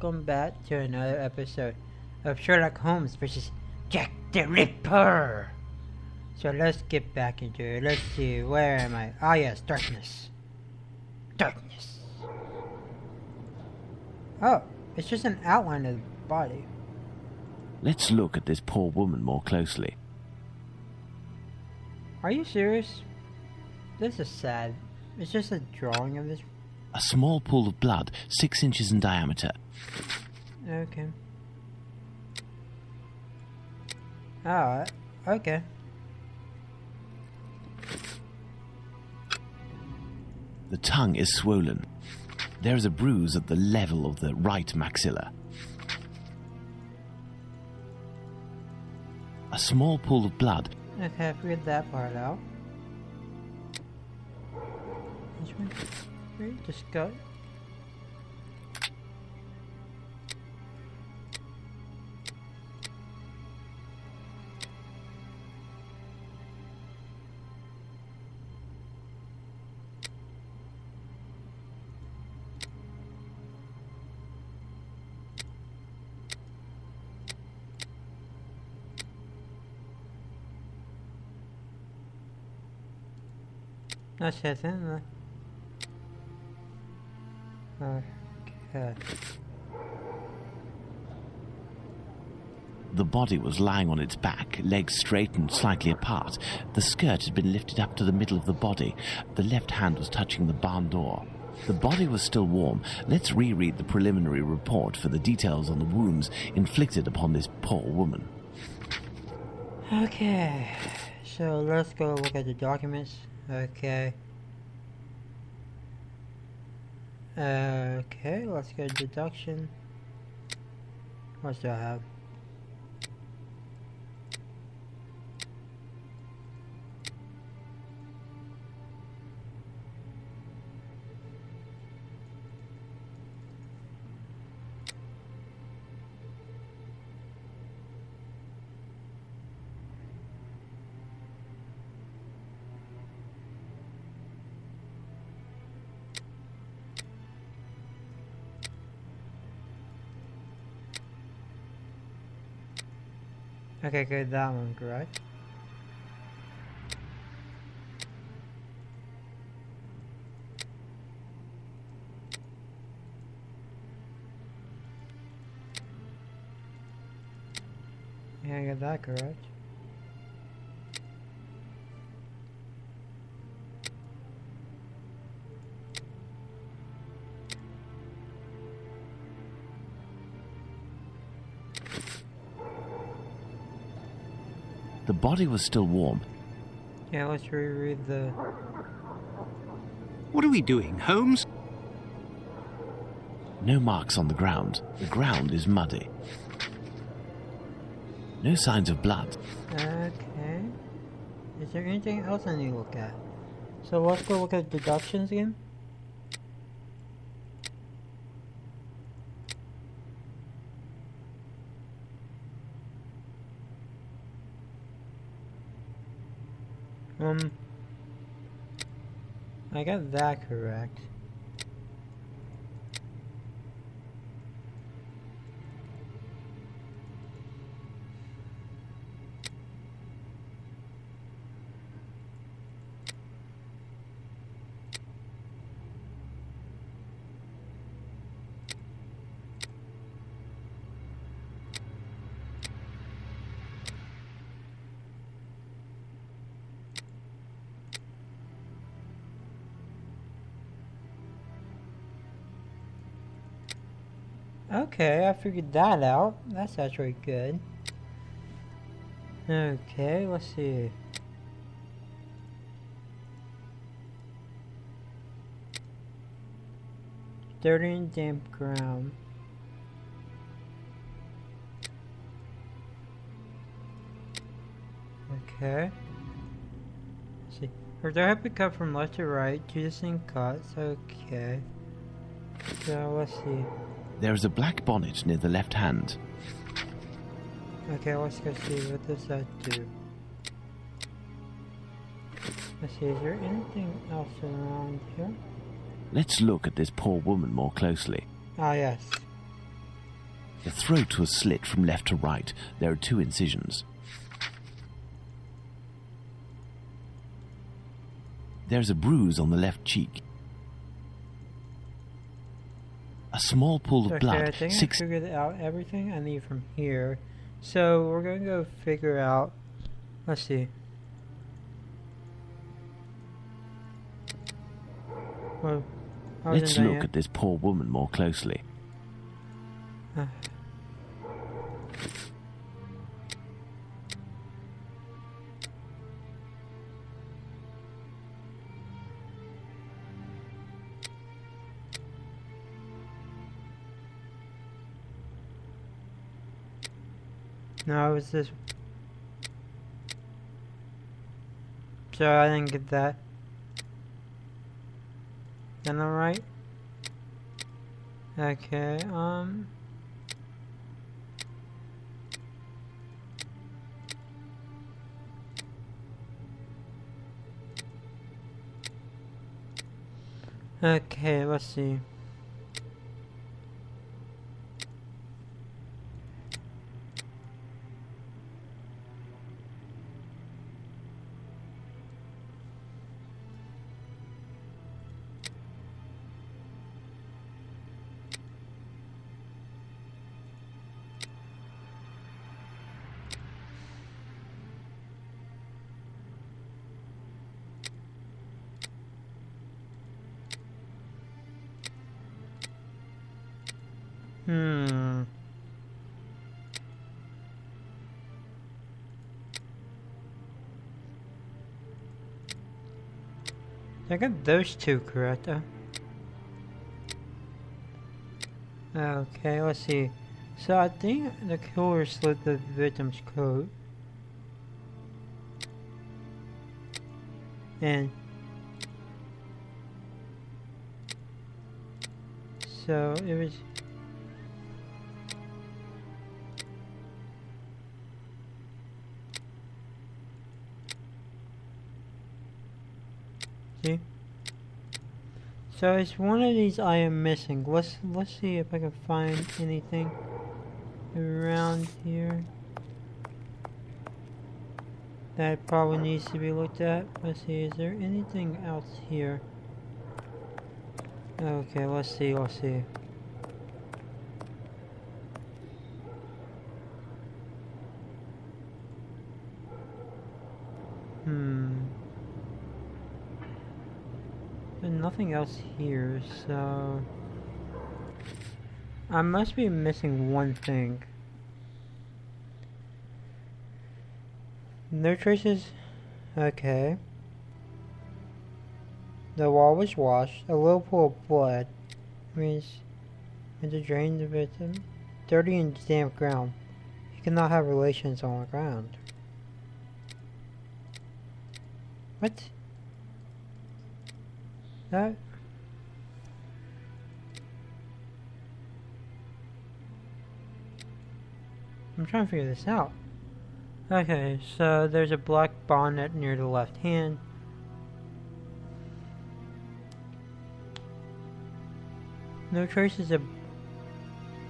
welcome back to another episode of Sherlock Holmes versus Jack the Ripper. So let's get back into it. Let's see, where am I? Ah yes, darkness. Darkness. Oh, it's just an outline of the body. Let's look at this poor woman more closely. Are you serious? This is sad. It's just a drawing of this. A small pool of blood, 6 inches in diameter. Okay. Oh, okay. The tongue is swollen. There is a bruise at the level of the right maxilla. A small pool of blood. Okay, I figured that part out. This one? Right, just go. That's it, isn't it? Okay. The body was lying on its back, legs straightened slightly apart. The skirt had been lifted up to the middle of the body. The left hand was touching the barn door. The body was still warm. Let's reread the preliminary report for the details on the wounds inflicted upon this poor woman. Okay, so let's go look at the documents. Okay. Okay, let's go to deduction. What do I have? Okay, good, that one, correct? Yeah, I got that correct. The body was still warm. Yeah, let's reread the... What are we doing, Holmes? No marks on the ground. The ground is muddy. No signs of blood. Okay. Is there anything else I need to look at? So let's go look at deductions again. I got that correct. Okay, I figured that out. That's actually good. Okay, let's see. Dirty and damp ground. Okay. Let's see. Her hair had been cut from left to right, 2 distinct cuts. Okay. So let's see. There is a black bonnet near the left hand. Okay, let's go see, what does that do? Let's see, is there anything else around here? Let's look at this poor woman more closely. Ah, yes. The throat was slit from left to right. There are 2 incisions. There's a bruise on the left cheek. A small pool of blood. I think I figured out everything I need from here. So we're going to go figure out... Let's see. Well, let's look at this poor woman more closely. No, it was this. So I didn't get that. Am I right? Okay, okay, let's see. I got those 2 correct, though. Okay, let's see. So I think the killer slit the victim's coat. And so it was... See? So it's one of these I am missing. Let's see if I can find anything around here that probably needs to be looked at. Let's see, is there anything else here? Okay, let's see. There's nothing else here, so I must be missing one thing. No traces. Okay. The wall was washed. A little pool of blood means to drain the victim. Dirty and damp ground. You cannot have relations on the ground. What? That? I'm trying to figure this out. Okay, so there's a black bonnet near the left hand. No traces of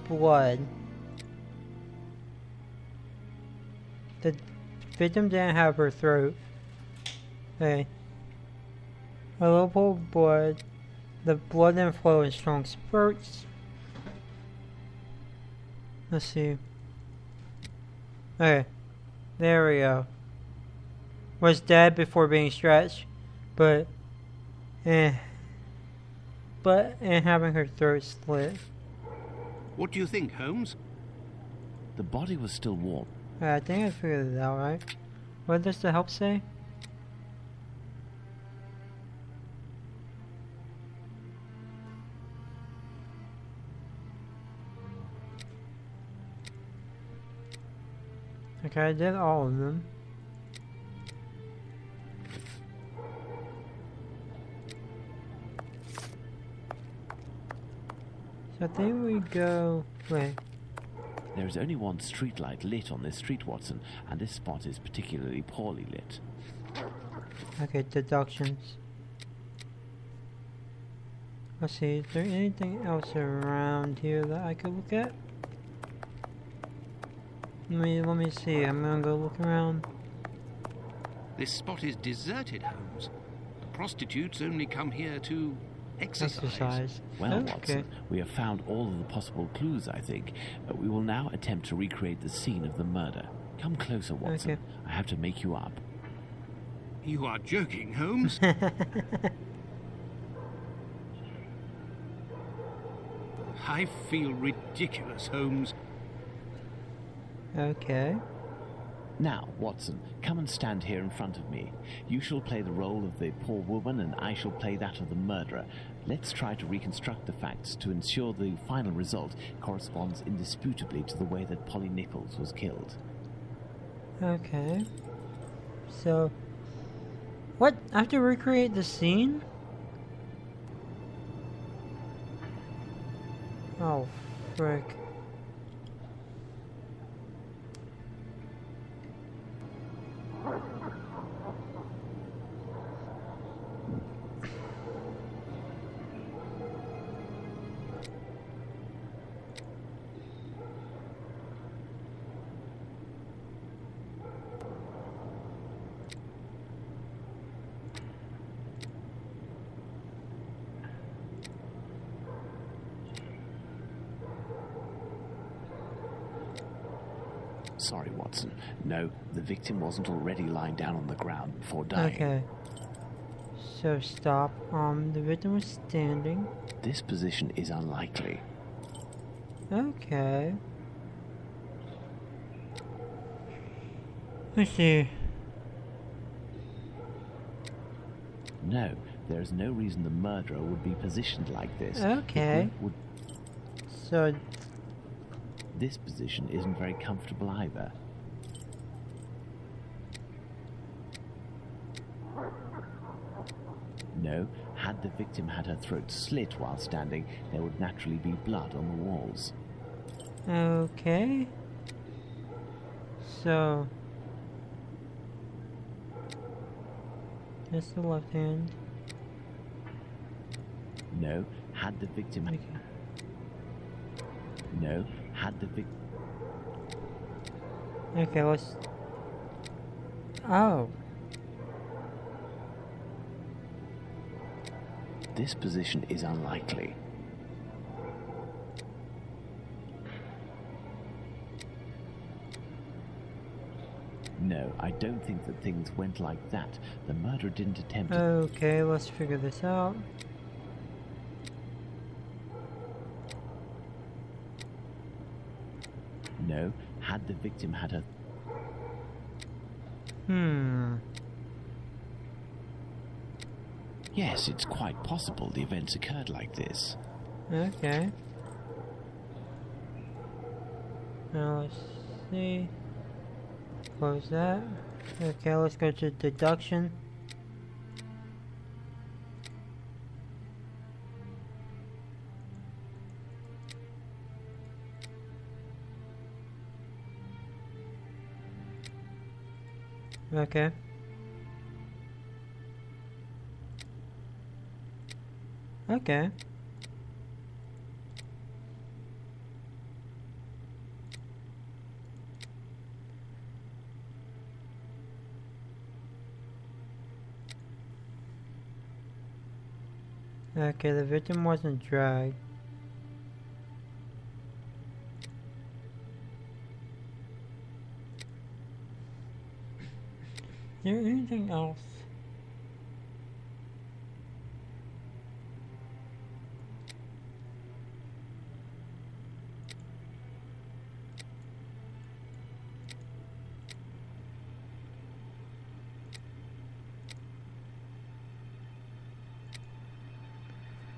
blood. The victim didn't have her throat. Okay. A little pool of blood. The blood didn't flow in strong spurts. Let's see. Okay. There we go. Was dead before being stretched, but having her throat slit. What do you think, Holmes? The body was still warm. I think I figured it out, right? What does the help say? Okay, I did all of them. So I think we go... Wait. There is only one streetlight lit on this street, Watson, and this spot is particularly poorly lit. Okay, deductions. Let's see, is there anything else around here that I could look at? Let me see. I'm gonna go look around. This spot is deserted, Holmes. The prostitutes only come here to exercise. Well, Okay. Watson, we have found all of the possible clues, I think. We will now attempt to recreate the scene of the murder. Come closer, Watson. Okay. I have to make you up. You are joking, Holmes. I feel ridiculous, Holmes. Okay. Now, Watson, come and stand here in front of me. You shall play the role of the poor woman, and I shall play that of the murderer. Let's try to reconstruct the facts to ensure the final result corresponds indisputably to the way that Polly Nichols was killed. Okay. So, what? I have to recreate the scene? Oh, frick. Sorry, Watson. No, the victim wasn't already lying down on the ground before dying. Okay. So stop. The victim was standing. This position is unlikely. Okay. Let's see. No, there is no reason the murderer would be positioned like this. Okay. So, This position isn't very comfortable either. No, had the victim had her throat slit while standing, there would naturally be blood on the walls. okay. So, that's the left hand. No, had the victim... Okay. No, had the victim... Okay, let's... Oh. This position is unlikely. No, I don't think that things went like that. The murderer didn't attempt to... Okay, let's figure this out. No, had the victim had her... Yes, it's quite possible the events occurred like this. Okay. Now let's see. Close that. Okay, let's go to deduction. Okay. Okay. Okay, the victim wasn't dragged. Is there anything else?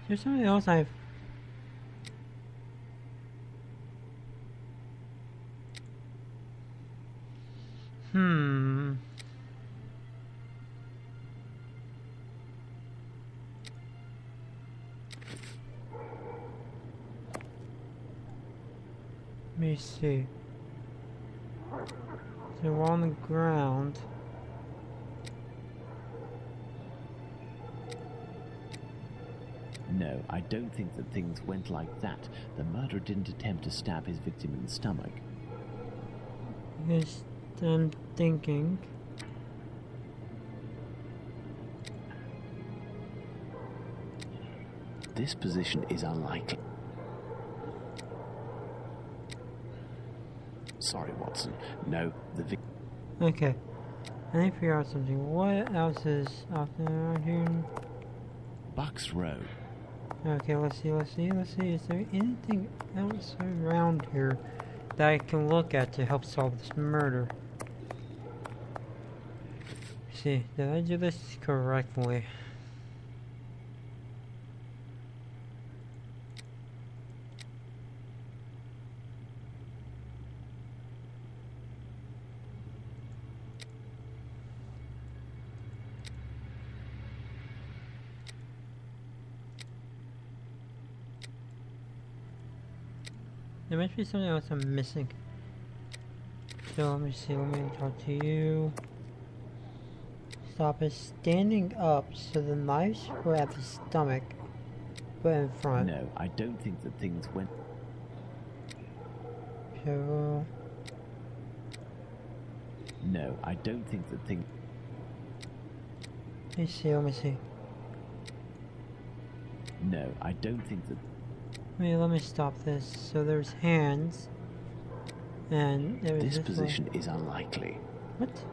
Is there something else I've... Let me see. So we're on the ground. No, I don't think that things went like that. The murderer didn't attempt to stab his victim in the stomach. Yes, I'm thinking. This position is unlikely. Sorry, Watson. No, the Okay. I need to figure out something. What else is out there around here? Bucks Row. Okay, let's see. Is there anything else around here that I can look at to help solve this murder? See, did I do this correctly? There must be something else I'm missing. So let me see, let me talk to you. Stop is standing up so the knives were at the stomach, but in front. No, I don't think that things went... So, No, I don't think that things... let me see. No, I don't think that... Let me stop this. So there's hands, and there was This this position is unlikely. What?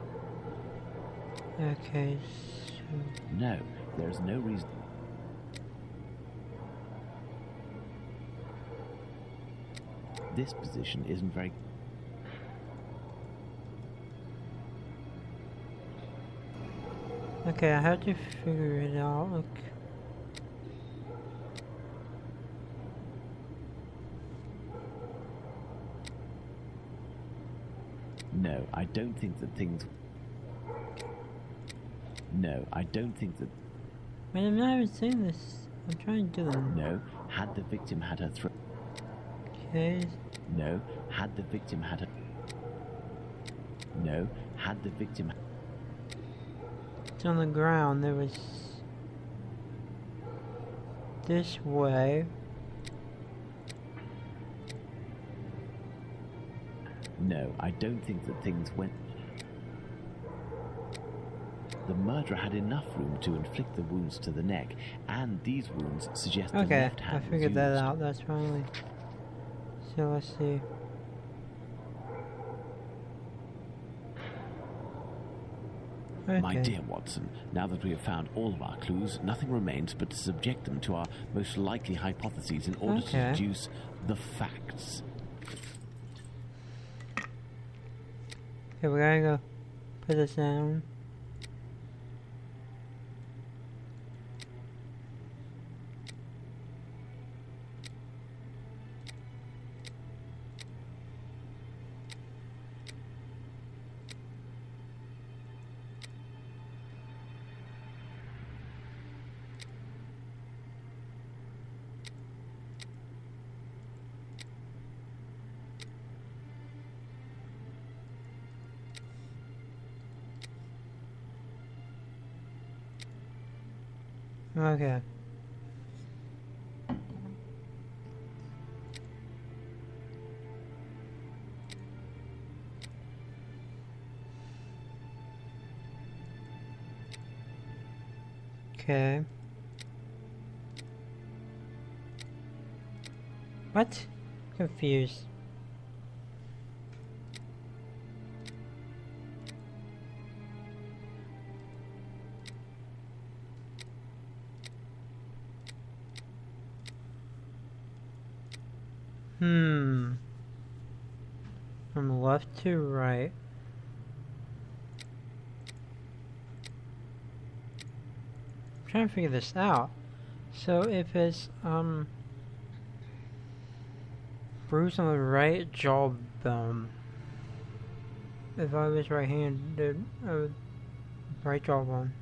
Okay, so... No, there is no reason... This position isn't very... Okay, I had to figure it out. Look. No, I don't think that things... No, I don't think that... Wait, I'm not even saying this. I'm trying to do them. No, had the victim had her throat... Okay. No, had the victim had her... No, had the victim... It's on the ground. There was... this way. No, I don't think that things went... The murderer had enough room to inflict the wounds to the neck, and these wounds suggest the Okay, left hand I figured was that used. out. That's finally... So let's see. Okay. My dear Watson, now that we have found all of our clues, nothing remains but to subject them to our most likely hypotheses in order to Okay. deduce the facts. Okay, we gotta go put this down. Okay. Okay. What? Confused. From left to right. I'm trying to figure this out. So if it's bruise on the right jawbone. If I was right-handed, I would right jawbone.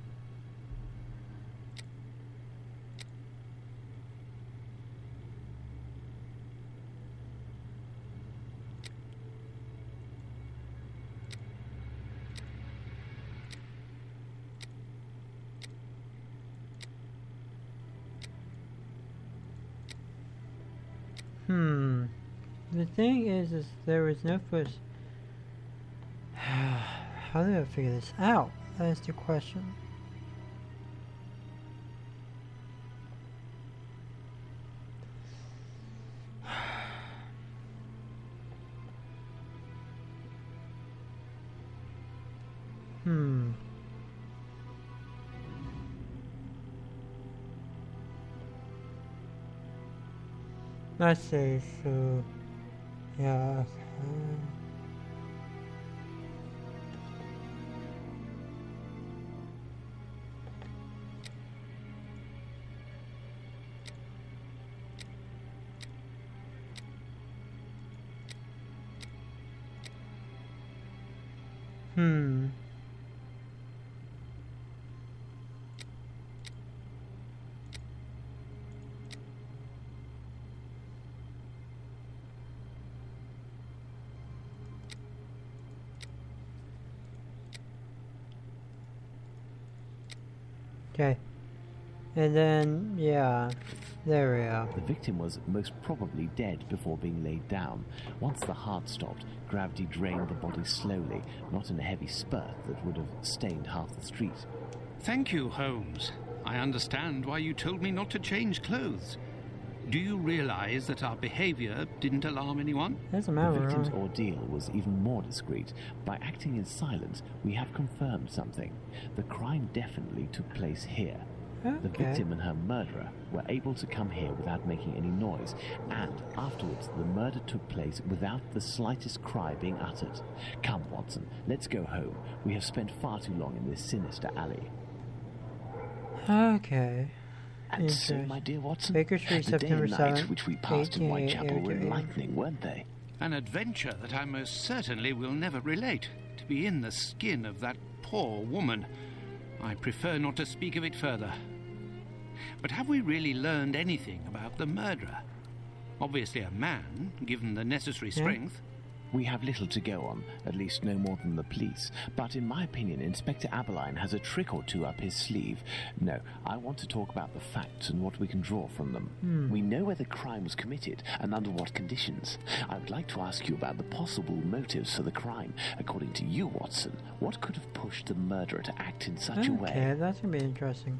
The thing is there was no foot. How do I figure this out? That is the question. Let's see, so yeah, okay. And then, yeah, there we are. The victim was most probably dead before being laid down. Once the heart stopped, gravity drained the body slowly, not in a heavy spurt that would have stained half the street. Thank you, Holmes. I understand why you told me not to change clothes. Do you realize that our behavior didn't alarm anyone? Doesn't The matter. victim's ordeal was even more discreet. By acting in silence, we have confirmed something. The crime definitely took place here. The victim and her murderer were able to come here without making any noise, and afterwards the murder took place without the slightest cry being uttered. Come, Watson, let's go home. We have spent far too long in this sinister alley. Okay. And so, my dear Watson, Baker Street, the day September and 7th, night which we passed in Whitechapel were 1888. enlightening, weren't they? An adventure that I most certainly will never relate. To be in the skin of that poor woman. I prefer not to speak of it further. But have we really learned anything about the murderer? Obviously a man, given the necessary strength. We have little to go on, at least no more than the police. But in my opinion, Inspector Aberline has a trick or two up his sleeve. No, I want to talk about the facts and what we can draw from them. We know where the crime was committed and under what conditions. I would like to ask you about the possible motives for the crime. According to you, Watson, what could have pushed the murderer to act in such a way? Okay, that's gonna be interesting.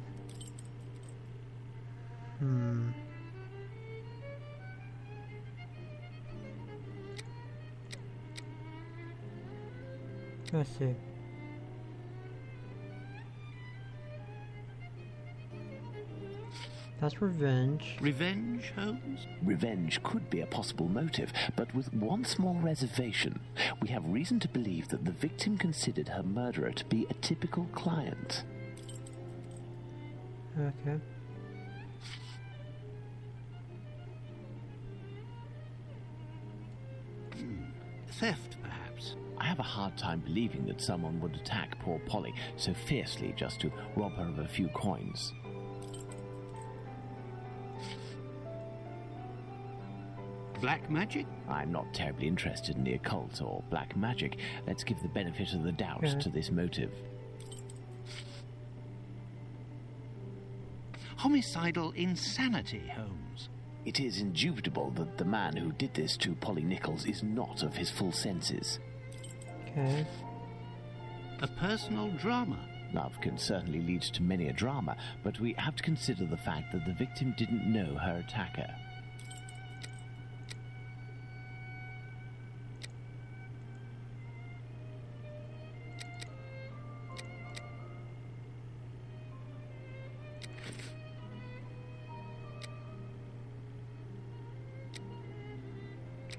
Let's see. That's revenge. Revenge, Holmes? Revenge could be a possible motive, but with one small reservation. We have reason to believe that the victim considered her murderer to be a typical client. Okay. Theft, perhaps. I have a hard time believing that someone would attack poor Polly so fiercely just to rob her of a few coins. Black magic? I'm not terribly interested in the occult or black magic. Let's give the benefit of the doubt Okay. to this motive. Homicidal insanity, Holmes. It is indubitable that the man who did this to Polly Nichols is not of his full senses. Okay. A personal drama. Love can certainly lead to many a drama, but we have to consider the fact that the victim didn't know her attacker.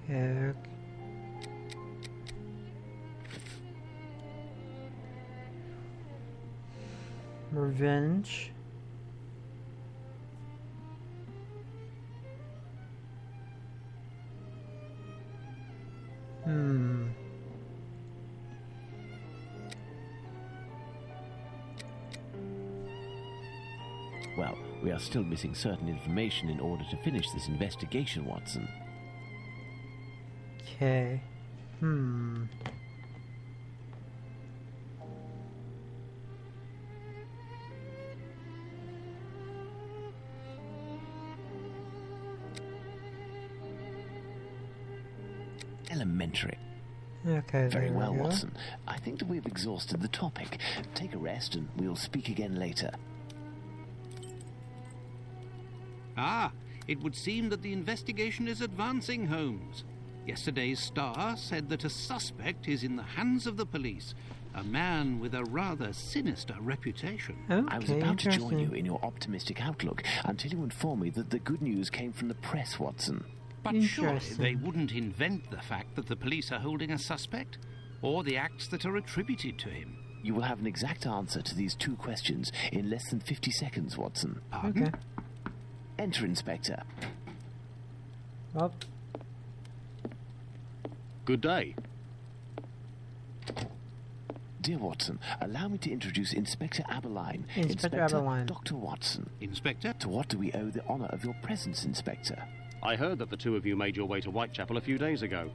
Okay. Revenge. Well, we are still missing certain information in order to finish this investigation, Watson. Okay. Elementary. Okay, Very there well, we go. Watson. I think that we've exhausted the topic. Take a rest and we'll speak again later. Ah, it would seem that the investigation is advancing, Holmes. Yesterday's Star said that a suspect is in the hands of the police, a man with a rather sinister reputation. Okay, I was about to join you interesting. in your optimistic outlook until you informed me that the good news came from the press, Watson. But surely Interesting. they wouldn't invent the fact that the police are holding a suspect, or the acts that are attributed to him. You will have an exact answer to these 2 questions in less than 50 seconds, Watson. Pardon? Okay. Enter, Inspector. Well, Good day. Dear Watson, allow me to introduce Inspector Aberline. Inspector Aberline. Dr. Watson. Inspector? To what do we owe the honour of your presence, Inspector? I heard that the 2 of you made your way to Whitechapel a few days ago.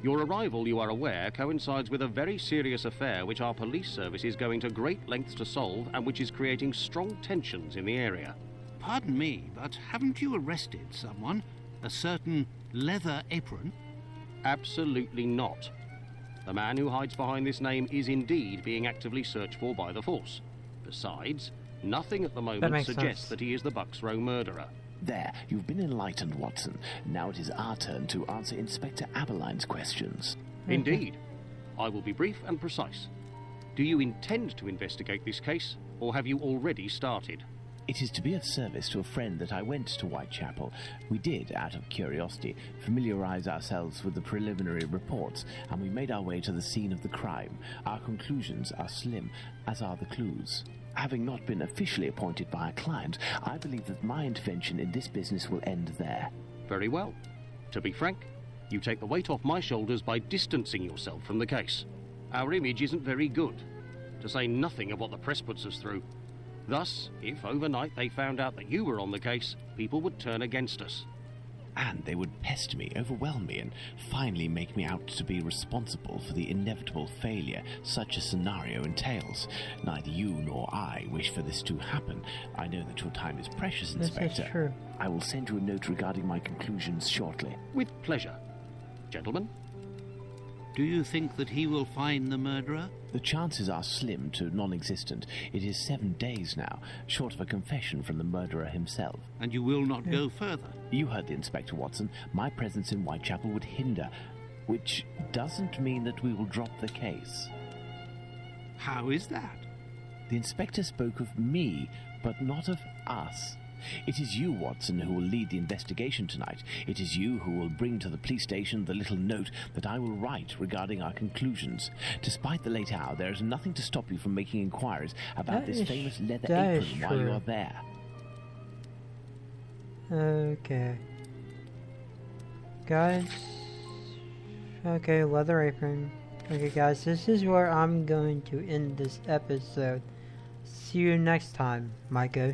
Your arrival, you are aware, coincides with a very serious affair which our police service is going to great lengths to solve and which is creating strong tensions in the area. Pardon me, but haven't you arrested someone? A certain Leather Apron? Absolutely not. The man who hides behind this name is indeed being actively searched for by the force. Besides, nothing at the moment makes suggests sense. that he is the Bucks Row murderer. There, you've been enlightened, Watson. Now it is our turn to answer Inspector Aberline's questions. Indeed. I will be brief and precise. Do you intend to investigate this case, or have you already started? It is to be of service to a friend that I went to Whitechapel. We did, out of curiosity, familiarise ourselves with the preliminary reports, and we made our way to the scene of the crime. Our conclusions are slim, as are the clues. Having not been officially appointed by a client, I believe that my intervention in this business will end there. Very well. To be frank, you take the weight off my shoulders by distancing yourself from the case. Our image isn't very good, to say nothing of what the press puts us through. Thus, if overnight they found out that you were on the case, people would turn against us. And they would pester me, overwhelm me, and finally make me out to be responsible for the inevitable failure such a scenario entails. Neither you nor I wish for this to happen. I know that your time is precious, this Inspector. is true. I will send you a note regarding my conclusions shortly. With pleasure. Gentlemen, Do you think that he will find the murderer? The chances are slim to non-existent. It is 7 days now, short of a confession from the murderer himself. And you will not go further? You heard the Inspector, Watson. My presence in Whitechapel would hinder, which doesn't mean that we will drop the case. How is that? The Inspector spoke of me, but not of us. It is you, Watson, who will lead the investigation tonight. It is you who will bring to the police station the little note that I will write regarding our conclusions. Despite the late hour, there is nothing to stop you from making inquiries about this famous leather apron while you are there. Okay. Guys. Okay, Leather Apron. Okay, guys, this is where I'm going to end this episode. See you next time, my ghost.